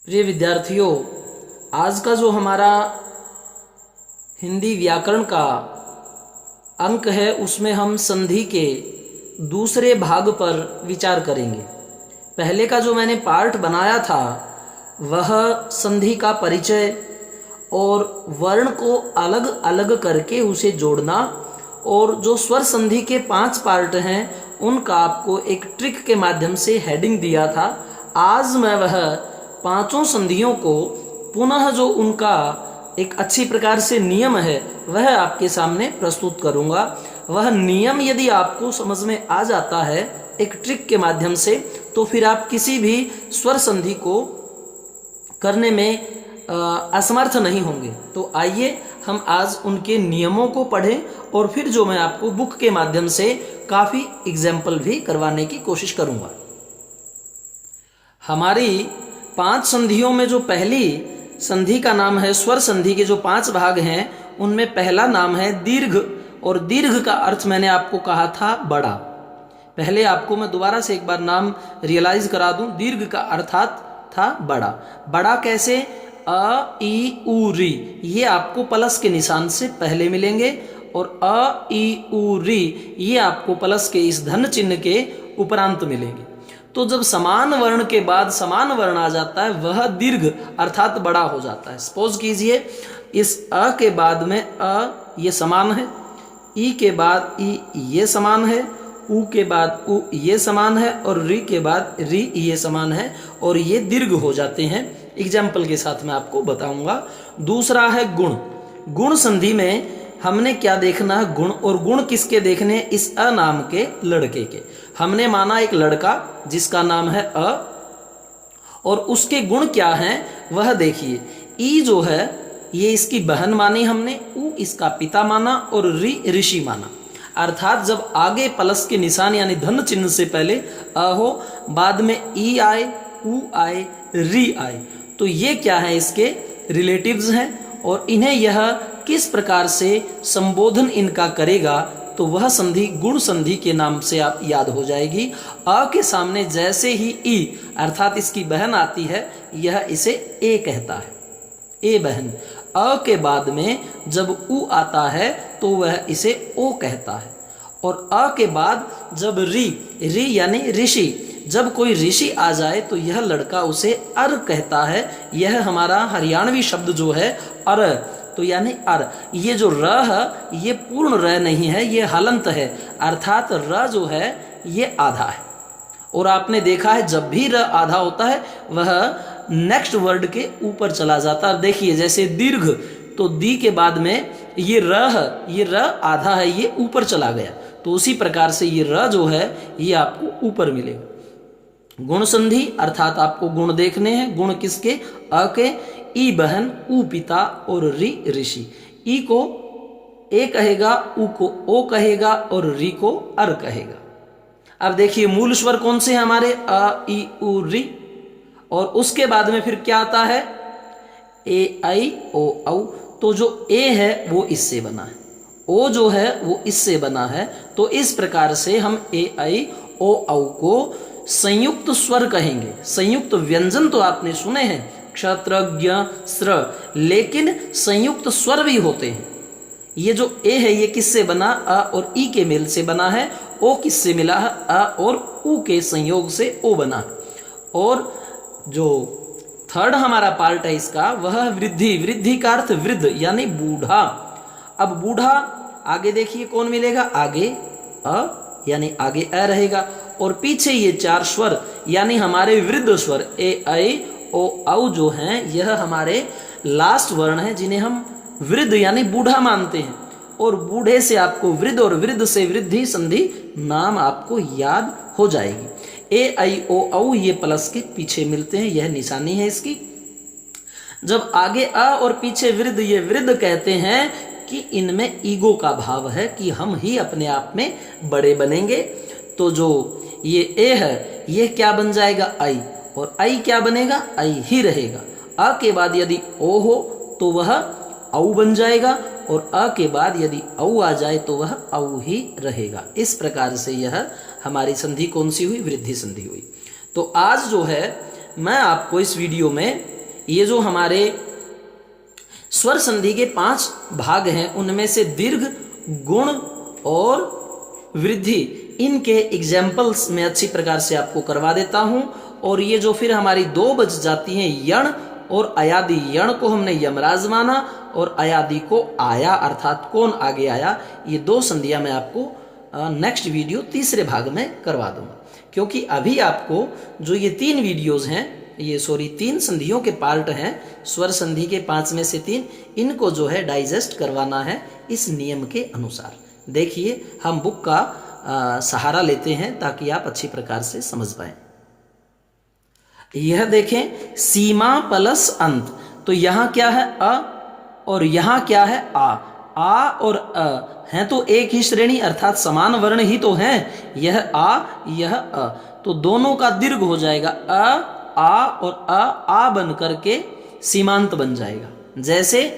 प्रिय विद्यार्थियों, आज का जो हमारा हिंदी व्याकरण का अंक है उसमें हम संधि के दूसरे भाग पर विचार करेंगे। पहले का जो मैंने पार्ट बनाया था वह संधि का परिचय और वर्ण को अलग अलग करके उसे जोड़ना, और जो स्वर संधि के 5 पार्ट हैं उनका आपको एक ट्रिक के माध्यम से हेडिंग दिया था। आज मैं वह 5 संधियों को पुनः जो उनका एक अच्छी प्रकार से नियम है वह आपके सामने प्रस्तुत करूंगा। वह नियम यदि आपको समझ में आ जाता है एक ट्रिक के माध्यम से, तो फिर आप किसी भी स्वर संधि को करने में असमर्थ नहीं होंगे। तो आइए हम आज उनके नियमों को पढ़ें और फिर जो मैं आपको बुक के माध्यम से काफ़ी एग्जाम्पल भी करवाने की कोशिश करूंगा। हमारी 5 संधियों में जो पहली संधि का नाम है स्वर संधि के जो 5 भाग हैं उनमें पहला नाम है दीर्घ, और दीर्घ का अर्थ मैंने आपको कहा था बड़ा। पहले आपको मैं दोबारा से एक बार नाम रियलाइज करा दूं। दीर्घ का अर्थात था बड़ा। बड़ा कैसे? अ ई उ री, ये आपको प्लस के निशान से पहले मिलेंगे, और अ ई उ री ये आपको प्लस के इस धन चिन्ह के उपरांत मिलेंगे। तो जब समान वर्ण के बाद समान वर्ण आ जाता है वह दीर्घ अर्थात बड़ा हो जाता है। सपोज कीजिए इस अ के बाद में अ ये समान है, ई के बाद ई ये समान है, उ के बाद उ ये समान है, और री के बाद री ये समान है, और ये दीर्घ हो जाते हैं। एग्जाम्पल के साथ मैं आपको बताऊंगा। दूसरा है गुण। गुण संधि में हमने क्या देखना है? गुण। और गुण किसके देखने? इस अ नाम के लड़के के। हमने माना एक लड़का जिसका नाम है अ, और उसके गुण क्या हैं वह देखिए। ई जो है ये इसकी बहन मानी हमने, उ इसका पिता माना, और री ऋषि माना। अर्थात जब आगे प्लस के निशान यानी धन चिन्ह से पहले अ हो, बाद में ई आए, उ आए, री आए, तो ये क्या है? इसके रिलेटिव्स हैं, और इन्हें यह किस प्रकार से संबोधन इनका करेगा तो वह संधि गुण संधि के नाम से आप याद हो जाएगी। अ के सामने जैसे ही ई अर्थात इसकी बहन आती है यह इसे ए कहता है, ए बहन। अ के बाद में जब उ आता है तो वह इसे ओ कहता है, और अ के बाद जब री यानी ऋषि, जब कोई ऋषि आ जाए तो यह लड़का उसे अर कहता है। यह हमारा हरियाणवी शब्द जो है अर, तो यानी अर। ये जो र है ये पूर्ण र नहीं है, ये हलंत है, अर्थात र जो है ये आधा है। और आपने देखा है जब भी र आधा होता है वह नेक्स्ट वर्ड के ऊपर चला जाता है। देखिए जैसे दीर्घ, तो दी के बाद में ये र है, ये र आधा है, ये ऊपर चला गया, तो उसी प्रकार से ये र जो है ये आपको ऊपर मिलेगा। गुण संधि अर्थात आपको गुण देखने हैं। गुण किसके? अ के। ई बहन, उ पिता, और री ऋषि। ई को ए कहेगा, उ को ओ कहेगा, और री को अर कहेगा। अब देखिए मूल स्वर कौन से हैं हमारे? अ ई उ री, और उसके बाद में फिर क्या आता है? ए आई ओ औ। तो जो ए है वो इससे बना है, ओ जो है वो इससे बना है, तो इस प्रकार से हम ए आई ओ औ को संयुक्त स्वर कहेंगे। संयुक्त व्यंजन तो आपने सुने हैं क्षत्र ज्ञ स्र, लेकिन संयुक्त स्वर भी होते हैं। ये जो ए है ये किससे बना? अ और ई के मेल से बना है। ओ किससे मिला है? अ और उ के संयोग से ओ बना है। और जो थर्ड हमारा पार्ट है इसका वह वृद्धि। वृद्धि का अर्थ वृद्ध यानी बूढ़ा। अब बूढ़ा आगे देखिए कौन मिलेगा? आगे अ यानी आगे अ रहेगा, और पीछे ये 4 स्वर यानी हमारे वृद्ध स्वर ए आई ओ औ जो हैं यह हमारे लास्ट वर्ण हैं जिन्हें हम वृद्ध यानी बूढ़ा मानते हैं। और बूढ़े से आपको वृद्ध और वृद्ध से वृद्धि संधि नाम आपको याद हो जाएगी। ए आई ओ औ ये प्लस के पीछे मिलते हैं, यह निशानी है इसकी। जब आगे अ और पीछे वृद्ध, ये वृद्ध कहते हैं कि इनमें ईगो का भाव है कि हम ही अपने आप में बड़े बनेंगे। तो जो ये ए है ये क्या बन जाएगा? आई, और आई क्या बनेगा? आई ही रहेगा। अ के बाद यदि ओ हो तो वह औ बन जाएगा, और अ के बाद यदि औ आ जाए तो वह औ ही रहेगा। इस प्रकार से यह हमारी संधि कौन सी हुई? वृद्धि संधि हुई। तो आज जो है मैं आपको इस वीडियो में ये जो हमारे स्वर संधि के 5 भाग हैं उनमें से दीर्घ, गुण और वृद्धि, इनके एग्जाम्पल्स मैं अच्छी प्रकार से आपको करवा देता हूं। और ये जो फिर हमारी 2 बच जाती हैं, यण और अयादि। यण को हमने यमराज माना और अयादि को आया, अर्थात कौन आगे आया। ये 2 संधियां मैं आपको नेक्स्ट वीडियो तीसरे भाग में करवा दूंगा, क्योंकि अभी आपको जो ये 3 वीडियोज हैं, ये 3 संधियों के पार्ट हैं, स्वर संधि के 5 में से 3, इनको जो है डाइजेस्ट करवाना है इस नियम के अनुसार। देखिए हम बुक का सहारा लेते हैं ताकि आप अच्छी प्रकार से समझ पाएं। यह देखें, सीमा प्लस अंत, तो यहां क्या है अ और यहां क्या है आ। आ और अ हैं तो एक ही श्रेणी, अर्थात समान वर्ण ही तो हैं। यह आ, यह अ, तो दोनों का दीर्घ हो जाएगा। आ और आ बन करके सीमांत बन जाएगा। जैसे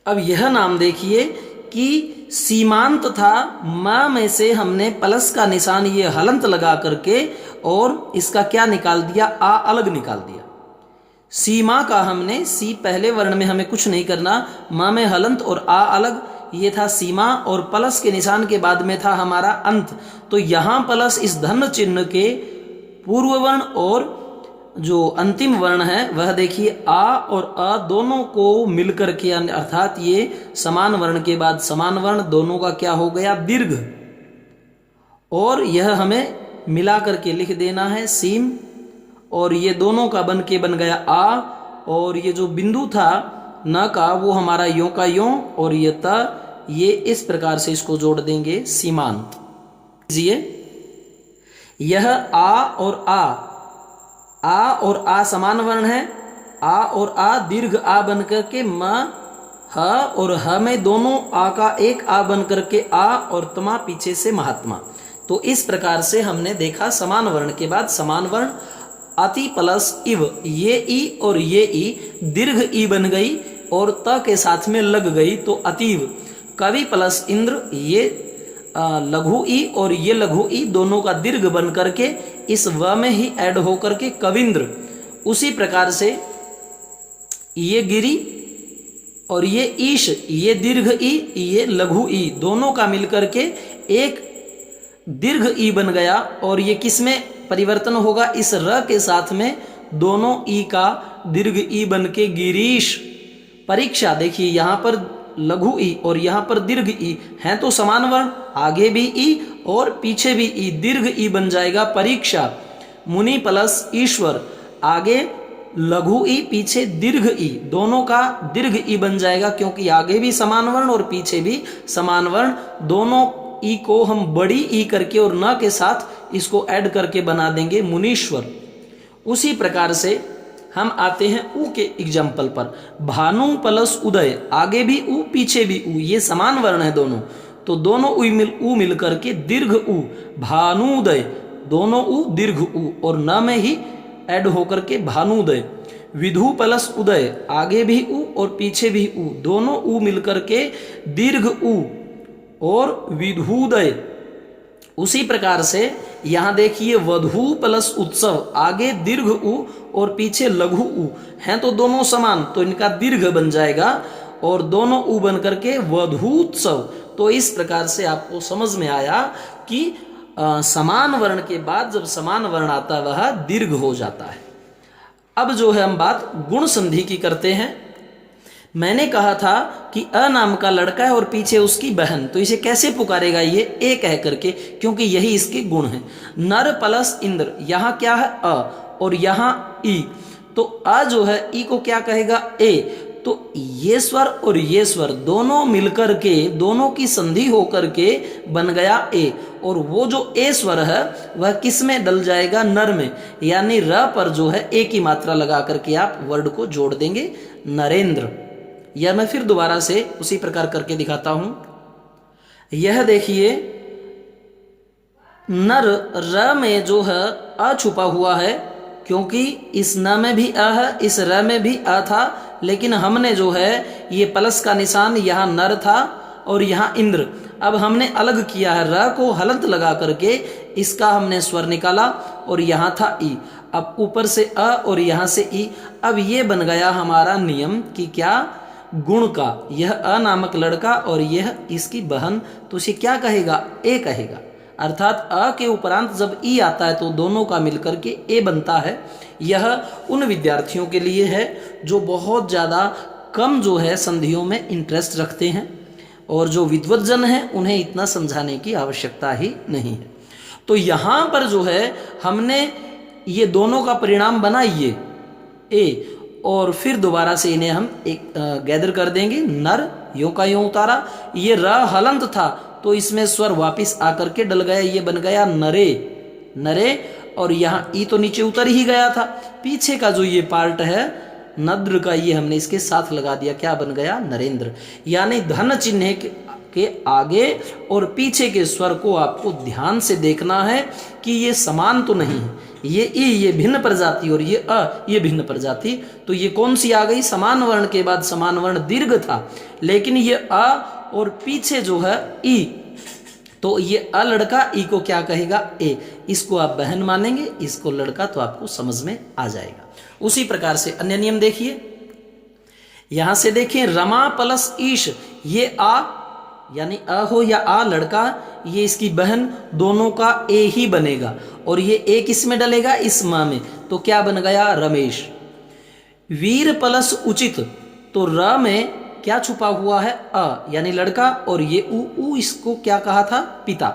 अब यह नाम देखिए कि सीमांत था, म में से हमने प्लस का निशान ये हलंत लगा करके और इसका क्या निकाल दिया, आ अलग निकाल दिया। सीमा का हमने, सी पहले वर्ण में हमें कुछ नहीं करना, म में हलंत और आ अलग, ये था सीमा। और प्लस के निशान के बाद में था हमारा अंत। तो यहां प्लस इस धन चिन्ह के पूर्व वर्ण और जो अंतिम वर्ण है वह देखिए आ और अ दोनों को मिलकर के, अर्थात ये समान वर्ण के बाद समान वर्ण, दोनों का क्या हो गया, दीर्घ। और यह हमें मिला करके लिख देना है सीम, और ये दोनों का बन गया आ। और ये जो बिंदु था न का वो हमारा यों का यों, और ये त, ये इस प्रकार से इसको जोड़ देंगे सीमांत। यह आ और आ समान वर्ण है। आ और आ दीर्घ आ बन करके म, ह और ह में दोनों आ का एक आ बन करके आ, और तमा पीछे से महात्मा। तो इस प्रकार से हमने देखा समान वर्ण के बाद समान वर्ण। अति प्लस इव, ये ई और ये ई दीर्घ ई बन गई और त के साथ में लग गई तो अतीव। कवि प्लस इंद्र, ये लघु ई और ये लघु ई दोनों का दीर्घ बन करके इस व में ही ऐड होकर के कविंद्र। उसी प्रकार से ये गिरी और ये ईश, ये दीर्घ ई, ये लघु ई, दोनों का मिलकर के एक दीर्घ ई बन गया। और ये किस में परिवर्तन होगा, इस र के साथ में दोनों ई का दीर्घ ई बन के गिरीश। परीक्षा देखिए यहां पर लघु ई और यहां पर दीर्घ ई हैं तो समान वर्ण, आगे भी ई और पीछे भी ई, दीर्घ ई बन जाएगा परीक्षा। मुनि प्लस ईश्वर, आगे लघु ई पीछे दीर्घ ई, दोनों का दीर्घ ई बन जाएगा, क्योंकि आगे भी समान वर्ण और पीछे भी समान वर्ण। दोनों ई को हम बड़ी ई करके और न के साथ इसको ऐड करके बना देंगे मुनीश्वर। उसी प्रकार से हम आते हैं ऊ के एग्जाम्पल पर। भानु प्लस उदय, आगे भी ऊ पीछे भी ऊ, ये समान वर्ण है दोनों, तो दोनों ऊ मिल करके दीर्घ ऊ, भानुदय, दोनों ऊ दीर्घ ऊ, और न में ही ऐड होकर के भानुदय। विधु प्लस उदय, आगे भी ऊ और पीछे भी ऊ, दोनों ऊ मिल करके दीर्घ ऊ और विधुदय। उसी प्रकार से यहां देखिए वधु प्लस उत्सव, आगे दीर्घ ऊ और पीछे लघु ऊ हैं तो दोनों समान, तो इनका दीर्घ बन जाएगा और दोनों ऊ बन करके वधूत्सव। तो इस प्रकार से आपको समझ में आया कि समान वर्ण के बाद जब समान वर्ण आता है वह दीर्घ हो जाता है। अब जो है हम बात गुण संधि की करते हैं। मैंने कहा था कि अ नाम का लड़का है और पीछे उसकी बहन, तो इसे कैसे पुकारेगा, ये ए कह करके, क्योंकि यही इसके गुण हैं। नर प्लस इंद्र, यहाँ क्या है अ और यहाँ ई, तो अ जो है ई को क्या कहेगा ए, तो ये स्वर और ये स्वर दोनों मिलकर के, दोनों की संधि होकर के बन गया ए, और वो जो ए स्वर है वह किस में डल जाएगा, नर में, यानी र पर जो है ए की मात्रा लगा करके आप वर्ड को जोड़ देंगे नरेंद्र। यह मैं फिर दोबारा से उसी प्रकार करके दिखाता हूं। यह देखिए नर, र में जो है अ छुपा हुआ है, क्योंकि इस न में भी अ है, इस र में भी अ था, लेकिन हमने जो है ये प्लस का निशान, यहाँ नर था और यहाँ इंद्र, अब हमने अलग किया है, र को हलंत लगा करके इसका हमने स्वर निकाला और यहाँ था ई। अब ऊपर से अ और यहाँ से ई। अब ये बन गया हमारा नियम कि क्या, गुण का। यह अ नामक लड़का और यह इसकी बहन, तो इसे क्या कहेगा, ए कहेगा। अर्थात अ के उपरांत जब ई आता है तो दोनों का मिलकर के ए बनता है। यह उन विद्यार्थियों के लिए है जो बहुत ज़्यादा कम जो है संधियों में इंटरेस्ट रखते हैं, और जो विद्वज्जन हैं उन्हें इतना समझाने की आवश्यकता ही नहीं है। तो यहाँ पर जो है हमने ये दोनों का परिणाम बना ये ए, और फिर दोबारा से इन्हें हम एक गैदर कर देंगे। नर यों का यों उतारा, ये र हलंत था तो इसमें स्वर वापिस आकर के डल गया, ये बन गया नरे, नरे। और यहाँ ई तो नीचे उतर ही गया था, पीछे का जो ये पार्ट है नद्र का, ये हमने इसके साथ लगा दिया, क्या बन गया, नरेंद्र। यानी धन चिन्ह के आगे और पीछे के स्वर को आपको ध्यान से देखना है कि ये समान तो नहीं है। ये ई ये भिन्न प्रजाति और ये अ ये भिन्न प्रजाति, तो ये कौन सी आ गई, समान वर्ण के बाद समान वर्ण दीर्घ था, लेकिन ये अ और पीछे जो है ई, तो ये अ लड़का, ई को क्या कहेगा, ए। इसको आप बहन मानेंगे, इसको लड़का, तो आपको समझ में आ जाएगा। उसी प्रकार से अन्य नियम देखिए, यहां से देखें, रमा प्लस ईश, ये आ यानी अ हो या आ लड़का, ये इसकी बहन, दोनों का ए ही बनेगा, और ये ए किस में डलेगा, इस माँ में, तो क्या बन गया, रमेश। वीर प्लस उचित, तो र में क्या छुपा हुआ है, अ यानी लड़का, और ये ऊ इसको क्या कहा था, पिता।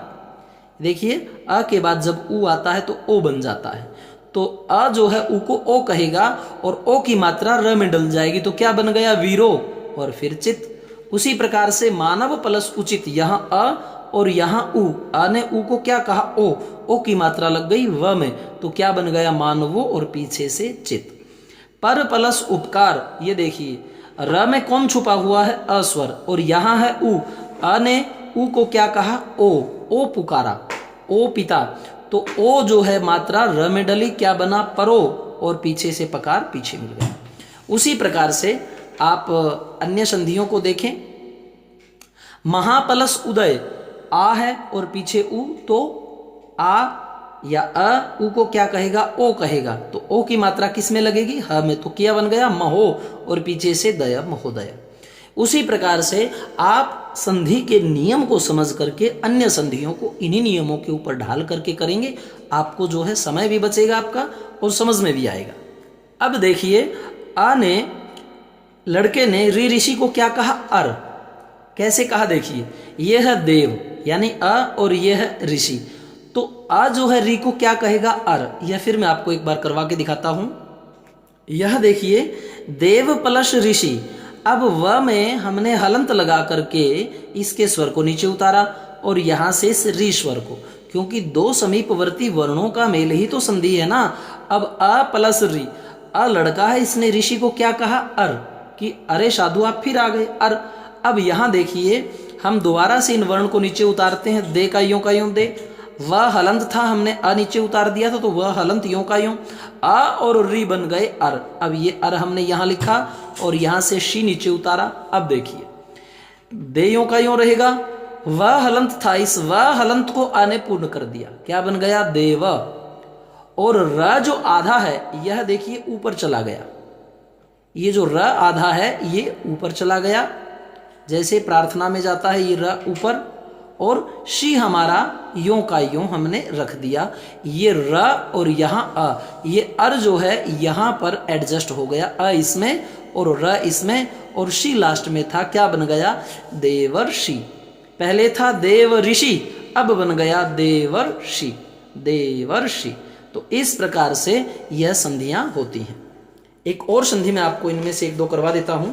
देखिए अ के बाद जब ऊ आता है तो ओ बन जाता है, तो अ जो है ऊ को ओ कहेगा और ओ की मात्रा र में डल जाएगी, तो क्या बन गया, वीरो, और फिर चित। उसी प्रकार से मानव प्लस उचित, यहाँ अ और यहाँ ऊ, अ ने ऊ को क्या कहा, ओ की मात्रा लग गई व में, तो क्या बन गया, मानवो, और पीछे से चित। पर प्लस उपकार, ये देखिए र में कौन छुपा हुआ है, अस्वर, और यहाँ है ऊ, अ ने ऊ को क्या कहा, ओ पुकारा, ओ पिता, तो ओ जो है मात्रा र में डली, क्या बना, परो, और पीछे से पकार पीछे मिल गया। उसी प्रकार से आप अन्य संधियों को देखें, महा प्लस उदय, आ है और पीछे ऊ, तो आ या अ ऊ को क्या कहेगा, ओ कहेगा, तो ओ की मात्रा किस में लगेगी, ह में, तो क्या बन गया, महो, और पीछे से दया, महोदय। उसी प्रकार से आप संधि के नियम को समझ करके अन्य संधियों को इन्हीं नियमों के ऊपर ढाल करके करेंगे, आपको जो है समय भी बचेगा आपका और समझ में भी आएगा। अब देखिए, आ ने, लड़के ने ऋ ऋषि को क्या कहा, अर, कैसे कहा, देखिए यह है देव यानी अ और यह है ऋषि, तो आ जो है री को क्या कहेगा, अर। यह फिर मैं आपको एक बार करवा के दिखाता हूं। यह देखिए, देव प्लस ऋषि, अब व में हमने हलंत लगा करके इसके स्वर को नीचे उतारा और यहां से इस री स्वर को, क्योंकि दो समीपवर्ती वर्णों का मेल ही तो संधि है ना। अब अ प्लस री, अ लड़का है, इसने ऋषि को क्या कहा, अर, कि अरे साधु आप फिर आ गए, अर। अब यहां देखिए, हम दोबारा से इन वर्ण को नीचे उतारते हैं, दे का यूं दे, वह हलंत था, हमने अ नीचे उतार दिया था, तो वह हलंत यूं का यूं, आ और री बन गए अर। अब ये अर हमने यहां लिखा और यहां से शी नीचे उतारा। अब देखिए, दे यूं का यूं रहेगा, वह हलंत था, इस वह हलंत को आ ने पूर्ण कर दिया, क्या बन गया, देव। और र जो आधा है, यह देखिए ऊपर चला गया, ये जो र आधा है ये ऊपर चला गया, जैसे प्रार्थना में जाता है ये र ऊपर, और शी हमारा यों का यों हमने रख दिया, ये र और यहाँ अ, ये अर जो है यहाँ पर एडजस्ट हो गया, अ इसमें और र इसमें, और शी लास्ट में था, क्या बन गया, देवर्षि। पहले था देव ऋषि, अब बन गया देवर्षि, देवर्षि। तो इस प्रकार से यह संधियां होती हैं। एक और संधि में आपको इनमें से एक दो करवा देता हूं।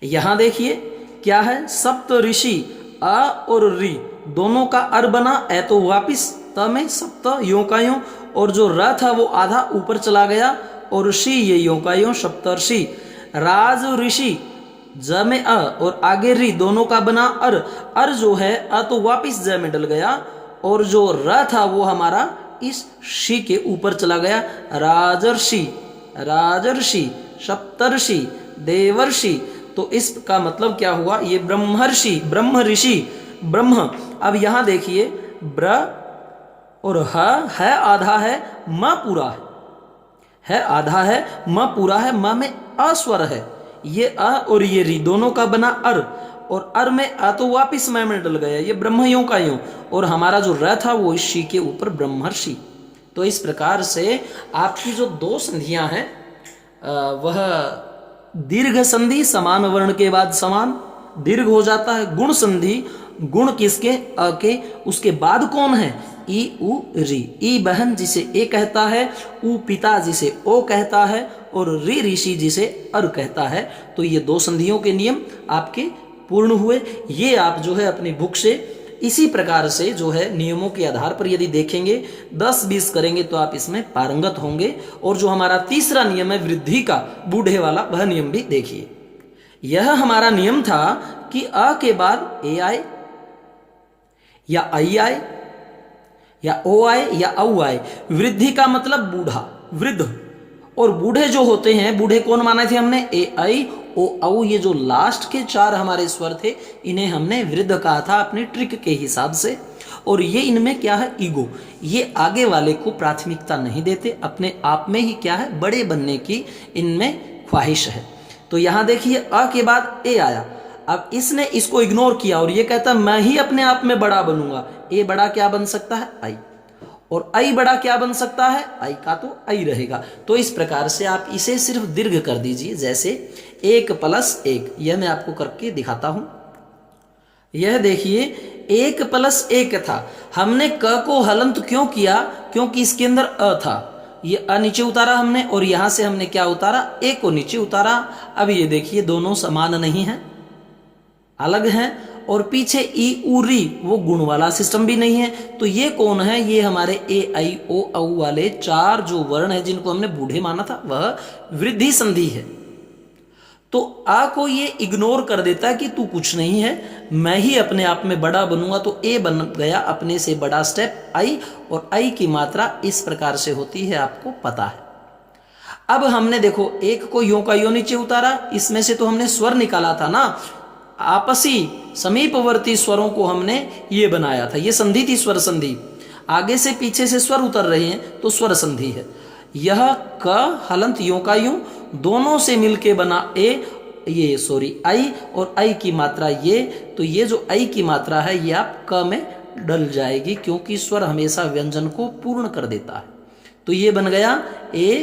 यहां देखिए क्या है, सप्त ऋषि, अ और रि दोनों का अर बना, ए तो वापिस त में सप्त यों का यों, और जो र था वो आधा ऊपर चला गया, और ऋषि ये यों का यों, सप्तर्षि। राज ऋषि, ज में अ और आगे रि दोनों का बना अर, अर जो है अ तो वापिस ज में डल गया, और जो र था वो हमारा इस शी के ऊपर चला गया, राजर्षि, राजर्षि, सप्तर्षि, देवर्षि। तो इसका मतलब क्या हुआ, ये ब्रह्मर्षि, ब्रह्म ऋषि, ब्रह्म। अब यहां देखिए, ब्र और है आधा है, म पूरा है आधा है, म पूरा है, म में अस्वर है। ये अ और ये री दोनों का बना अर, और अर में अ तो वापिस मैं में डल गया, ये ब्रह्म यों का यूं, और हमारा जो र था वो इस शी के ऊपर ब्रह्मर्षि। तो इस प्रकार से आपकी जो दो संधियां हैं वह दीर्घ संधि, समान वर्ण के बाद समान दीर्घ हो जाता है। गुण संधि, गुण किसके? अ के, उसके बाद कौन है? ई उ री। ई बहन जिसे ए कहता है, उ पिता जिसे ओ कहता है, और री ऋषि जिसे अर कहता है। तो ये दो संधियों के नियम आपके पूर्ण हुए। ये आप जो है अपनी बुक से इसी प्रकार से जो है नियमों के आधार पर यदि देखेंगे, 10-20 करेंगे तो आप इसमें पारंगत होंगे। और जो हमारा तीसरा नियम है वृद्धि का, बूढ़े वाला, वह नियम भी देखिए। यह हमारा नियम था कि अ के बाद ए आए या आई आए या ओ आए या औ आए। वृद्धि का मतलब बूढ़ा, वृद्ध। और बूढ़े जो होते हैं, बूढ़े कौन माने थे हमने? ए आई ओ औ। ये जो लास्ट के 4 हमारे स्वर थे, इन्हें हमने वृद्ध कहा था अपनी ट्रिक के हिसाब से। और ये इनमें क्या है? ईगो। ये आगे वाले को प्राथमिकता नहीं देते, अपने आप में ही क्या है? बड़े बनने की इनमें ख्वाहिश है। तो यहां देखिए अ के बाद ए आया। अब इसने इसको इग्नोर किया और ये कहता मैं ही अपने आप में बड़ा बनूंगा। ए बड़ा क्या बन सकता है? आई। और आई बड़ा क्या बन सकता है? आई का तो आई रहेगा। तो इस प्रकार से आप इसे सिर्फ दीर्घ कर दीजिए, जैसे 1+1। यह मैं आपको करके दिखाता हूं। यह देखिए 1+1 था। हमने क को हलंत क्यों किया? क्योंकि इसके अंदर अ था। ये अ नीचे उतारा हमने, और यहां से हमने क्या उतारा? ए को नीचे उतारा। अब ये देखिए दोनों समान नहीं है, अलग हैं। और पीछे ई उ री वो गुण वाला सिस्टम भी नहीं है। तो ये कौन है? ये हमारे ए आई ओ औ वाले 4 जो वर्ण है जिनको हमने बूढ़े माना था, वह वृद्धि संधि है। तो आ को ये इग्नोर कर देता है कि तू कुछ नहीं है, मैं ही अपने आप में बड़ा बनूंगा। तो ए बन गया अपने से बड़ा स्टेप आई, और आई की मात्रा इस प्रकार से होती है, आपको पता है। अब हमने देखो एक को यो का यो नीचे उतारा, इसमें से तो हमने स्वर निकाला था ना, आपसी समीपवर्ती स्वरों को हमने ये बनाया था। ये संधि थी, स्वर संधि। आगे से पीछे से स्वर उतर रहे हैं तो स्वर संधि है। यह क हलंत यों का यूं दोनों से मिलके बना ए, ये सॉरी आई, और आई की मात्रा ये। तो ये जो आई की मात्रा है ये आप क में डल जाएगी, क्योंकि स्वर हमेशा व्यंजन को पूर्ण कर देता है। तो ये बन गया ए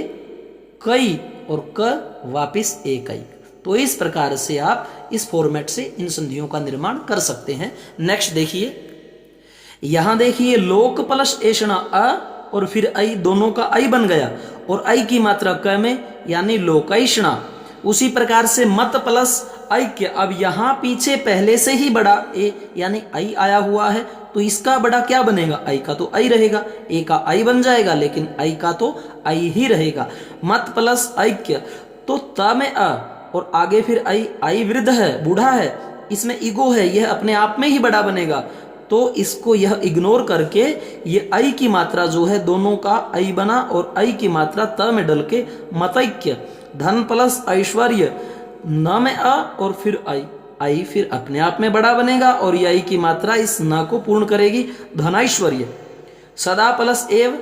कई और क वापिस ए कई। तो इस प्रकार से आप इस फॉर्मेट से इन संधियों का निर्माण कर सकते हैं। नेक्स्ट देखिए, यहां देखिए लोक प्लस एषणा अ और फिर आई, दोनों का आई बन गया, और आई की मात्रा क में, यानी लोकैषणा। उसी प्रकार से मत प्लस ऐक्य। अब यहां पीछे पहले से ही बड़ा ए यानी आई आया हुआ है, तो इसका बड़ा क्या बनेगा? आई का तो आई रहेगा, ए का आई बन जाएगा, लेकिन आई का तो आई ही रहेगा। मत प्लस ऐक्य, तो त में अ और आगे फिर आई। आई वृद्ध है, बूढ़ा है, इसमें ईगो है, यह अपने आप में ही बड़ा बनेगा। तो इसको यह इग्नोर करके ये आई की मात्रा जो है दोनों का आई बना, और आई की मात्रा त में डल के मतैक्य। धन प्लस ऐश्वर्य, न में अ और फिर आई। आई फिर अपने आप में बड़ा बनेगा, और ये आई की मात्रा इस न को पूर्ण करेगी, धनैश्वर्य। सदा प्लस एव,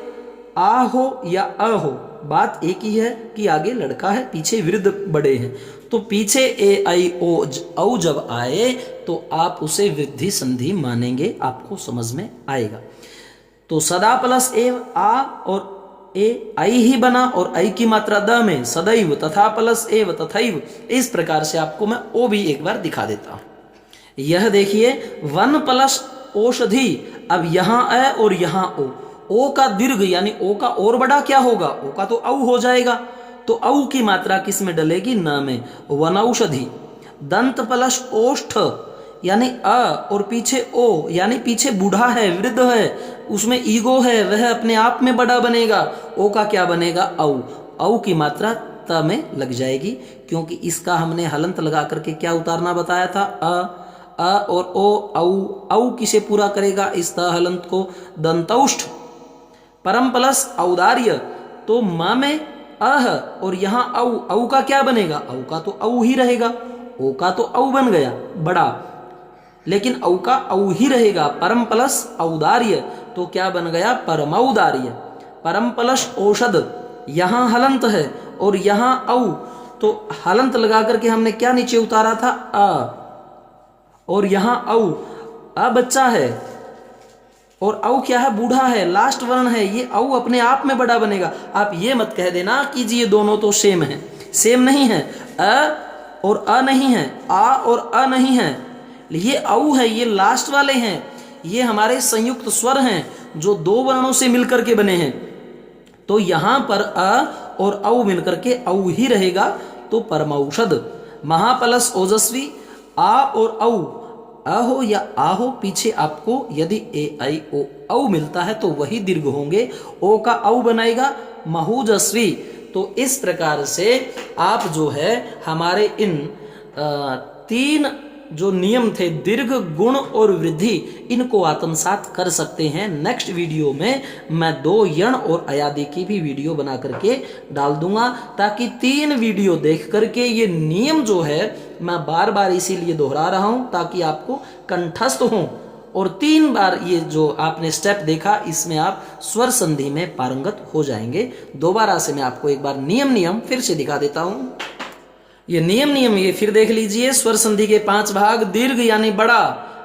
आ हो या अ हो, बात एक ही है कि आगे लड़का है, पीछे वृद्ध बड़े हैं। तो पीछे ए आई ओ औ जब आए तो आप उसे वृद्धि संधि मानेंगे, आपको समझ में आएगा। तो सदा प्लस एव आ और ए आई ही बना, और आई की मात्रा द में सदैव, तथा प्लस एव तथैव। इस प्रकार से आपको मैं ओ भी एक बार दिखा देता हूं। यह देखिए 1 प्लस औषधि। अब यहां अ और यहां ओ का दीर्घ यानी ओ का और बड़ा क्या होगा? ओ का तो औ हो जाएगा। तो औ की मात्रा किस में डलेगी? न में, वनौषधि। दंत प्लस ओष्ठ यानी अ और पीछे ओ, यानी पीछे बूढ़ा है, वृद्ध है, उसमें ईगो है, वह अपने आप में बड़ा बनेगा। ओ का क्या बनेगा? औ। औ की मात्रा त में लग जाएगी, क्योंकि इसका हमने हलंत लगा करके क्या उतारना बताया था? अ और ओ औ। औ किसे पूरा करेगा? इस त हलंत को, दंतौष्ठ। परम प्लस औदार्य, तो म में अह और यहां औ का क्या बनेगा? औ का तो औ ही रहेगा, ओ का तो औ बन गया बड़ा, लेकिन औ का औ ही रहेगा। परम प्लस औदार्य, तो क्या बन गया? परमौदार्य। परम प्लस औषध, यहां हलंत है और यहां औ, तो हलंत लगा करके हमने क्या नीचे उतारा था? अ, और यहां औ, अ बच्चा है और औ क्या है? बूढ़ा है, लास्ट वर्ण है, ये औ अपने आप में बड़ा बनेगा। आप ये मत कह देना कि जी ये दोनों तो सेम है, सेम नहीं है। अ और अ नहीं है, आ और अ नहीं है, ये औ है, ये लास्ट वाले हैं, ये हमारे संयुक्त स्वर हैं जो दो वर्णों से मिलकर के बने हैं। तो यहां पर अ और औ मिलकर के औ ही रहेगा, तो परमौषध। महाप्लस ओजस्वी, आ और औ, अ हो या आ हो, पीछे आपको यदि ए आई ओ औ मिलता है तो वही दीर्घ होंगे, ओ का औ बनाएगा महूजस्वी। तो इस प्रकार से आप जो है हमारे इन तीन जो नियम थे, दीर्घ, गुण और वृद्धि, इनको आत्मसात कर सकते हैं। नेक्स्ट वीडियो में मैं 2 यण और अयादि की भी वीडियो बना करके डाल दूंगा, ताकि 3 वीडियो देख करके ये नियम जो है, मैं बार बार इसीलिए दोहरा रहा हूं ताकि आपको कंठस्थ हो, और 3 बार ये जो आपने स्टेप देखा इसमें आप स्वर संधि में पारंगत हो जाएंगे। दोबारा से मैं आपको एक बार नियम फिर से दिखा देता हूं। ये नियम ये फिर देख लीजिए। स्वर संधि के 5 भाग। दीर्घ यानी बड़ा।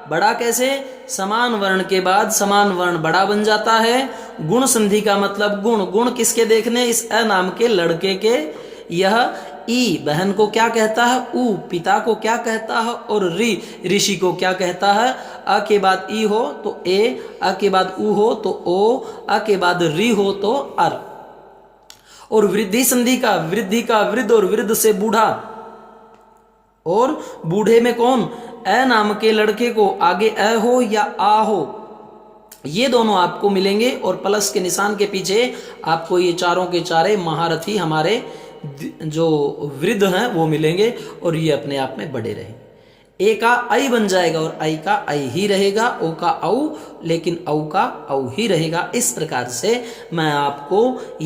बड़ा कैसे? समान वर्ण के बाद समान वर्ण बड़ा बन जाता है। गुण संधि का मतलब गुण। गुण किसके देखने? इस अ नाम के लड़के के। यह ई बहन को क्या कहता है? ऊ पिता को क्या कहता है? और री ऋषि को क्या कहता है? अ के बाद ई हो तो ए, अ के बाद ऊ हो तो ओ, अ के बाद री हो तो अर। और वृद्धि संधि का वृद्धि का वृद्ध और वृद्ध से बूढ़ा। और बूढ़े में कौन? अ नाम के लड़के को आगे अ हो या आ हो, ये दोनों आपको मिलेंगे। और प्लस के निशान के पीछे आपको ये चारों के चारे महारथी हमारे जो वृद्ध हैं वो मिलेंगे, और ये अपने आप में बड़े रहेंगे। ए का आई बन जाएगा और आई का आई ही रहेगा, ओ का औ, लेकिन औ का औ ही रहेगा। इस प्रकार से मैं आपको